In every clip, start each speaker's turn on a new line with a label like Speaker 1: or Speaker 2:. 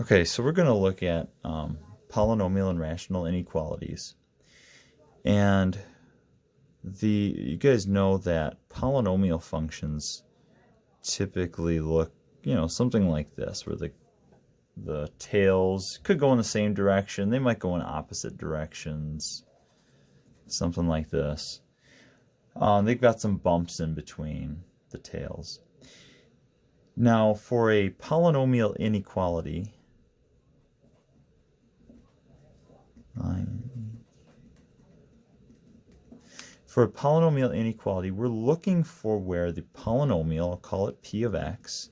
Speaker 1: Okay, so we're going to look at polynomial and rational inequalities. And you guys know that polynomial functions typically look, something like this, where the tails could go in the same direction. They might go in opposite directions, something like this. They've got some bumps in between the tails. Now, for a polynomial inequality, we're looking for where the polynomial, I'll call it p of x,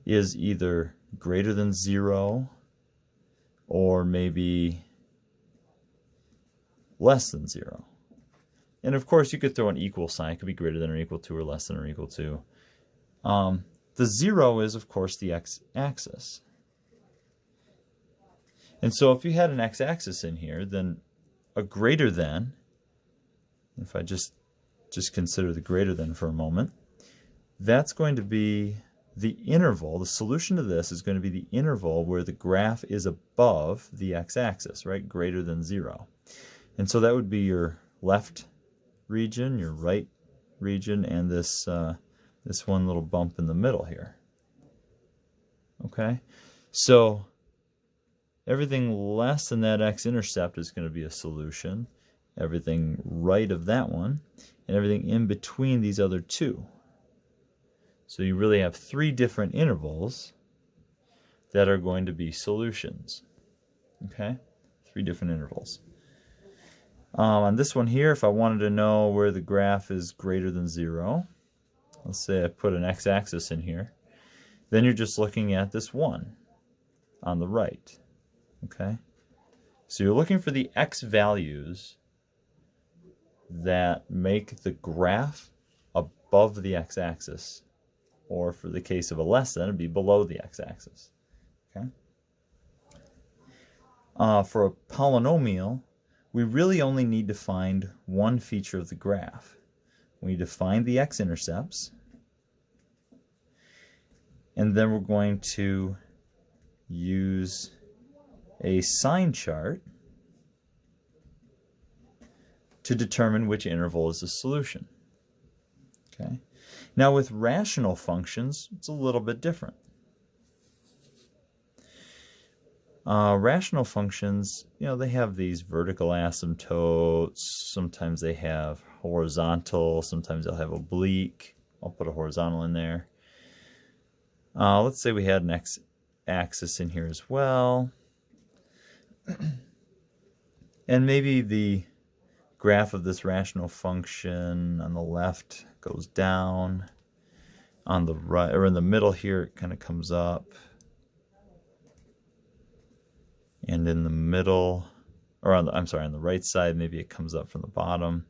Speaker 1: is either greater than 0 or maybe less than 0. And of course, you could throw an equal sign. It could be greater than or equal to or less than or equal to. The 0 is, of course, the x-axis. And so if you had an x-axis in here, then a greater than, if I just consider the greater than for a moment, that's going to be the interval. The solution to this is going to be the interval where the graph is above the x-axis, right? Greater than 0. And so that would be your left region, your right region, and this one little bump in the middle here. Okay? So everything less than that x-intercept is going to be a solution. Everything right of that one, and everything in between these other two. So you really have 3 different intervals that are going to be solutions. Okay? 3 different intervals. On this one here, if I wanted to know where the graph is greater than 0, let's say I put an x-axis in here, then you're just looking at this 1 on the right. Okay? So you're looking for the x values that make the graph above the x-axis, or for the case of a less than, it'd be below the x-axis. Okay? For a polynomial, we really only need to find one feature of the graph. We need to find the x-intercepts, and then we're going to use a sign chart to determine which interval is the solution. Okay? Now with rational functions, it's a little bit different. Rational functions, they have these vertical asymptotes. Sometimes they have horizontal. Sometimes they'll have oblique. I'll put a horizontal in there. Let's say we had an x-axis in here as well. And maybe the graph of this rational function on the left goes down. On the right, or in the middle here, it kind of comes up. And in the middle, or on the right side, maybe it comes up from the bottom.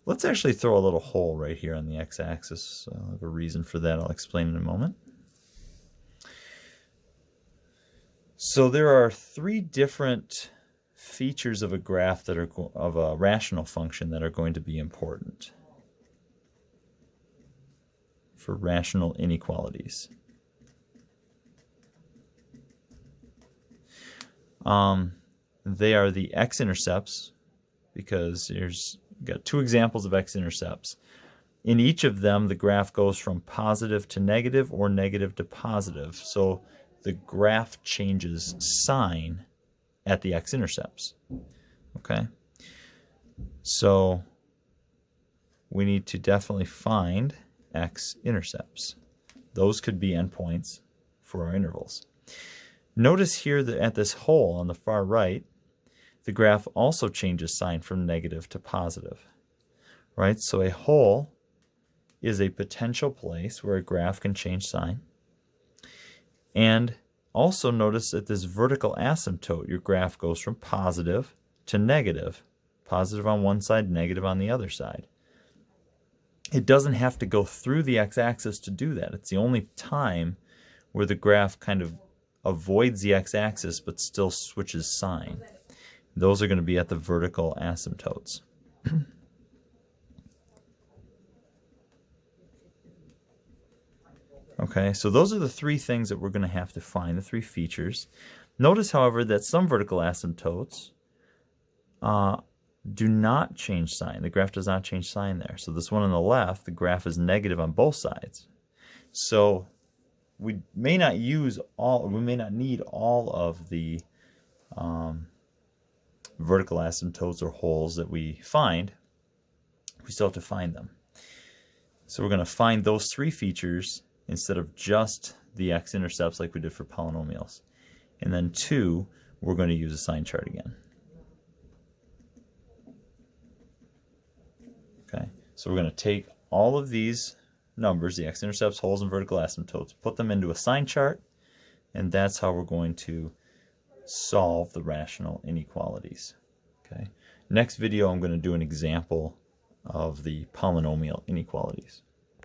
Speaker 1: Let's actually throw a little hole right here on the x-axis. I have a reason for that. I'll explain in a moment. So there are 3 different features of a graph that are of a rational function that are going to be important for rational inequalities. They are the x-intercepts, because here's got 2 examples of x-intercepts. In each of them, the graph goes from positive to negative or negative to positive. So the graph changes sign at the x-intercepts. Okay? So we need to definitely find x-intercepts. Those could be endpoints for our intervals. Notice here that at this hole on the far right, the graph also changes sign from negative to positive. Right? So a hole is a potential place where a graph can change sign. And also notice that this vertical asymptote, your graph goes from positive to negative. Positive on one side, negative on the other side. It doesn't have to go through the x-axis to do that. It's the only time where the graph kind of avoids the x-axis but still switches sign. Those are going to be at the vertical asymptotes. Okay, so those are the three things that we're going to have to find, the three features. Notice, however, that some vertical asymptotes do not change sign. The graph does not change sign there. So this one on the left, the graph is negative on both sides. So we may not use all, we may not need all of the vertical asymptotes or holes that we find. We still have to find them. So we're going to find those three features instead of just the x-intercepts like we did for polynomials. And then 2, we're going to use a sign chart again. Okay, so we're going to take all of these numbers, the x-intercepts, holes, and vertical asymptotes, put them into a sign chart, and that's how we're going to solve the rational inequalities. Okay. Next video I'm going to do an example of the polynomial inequalities.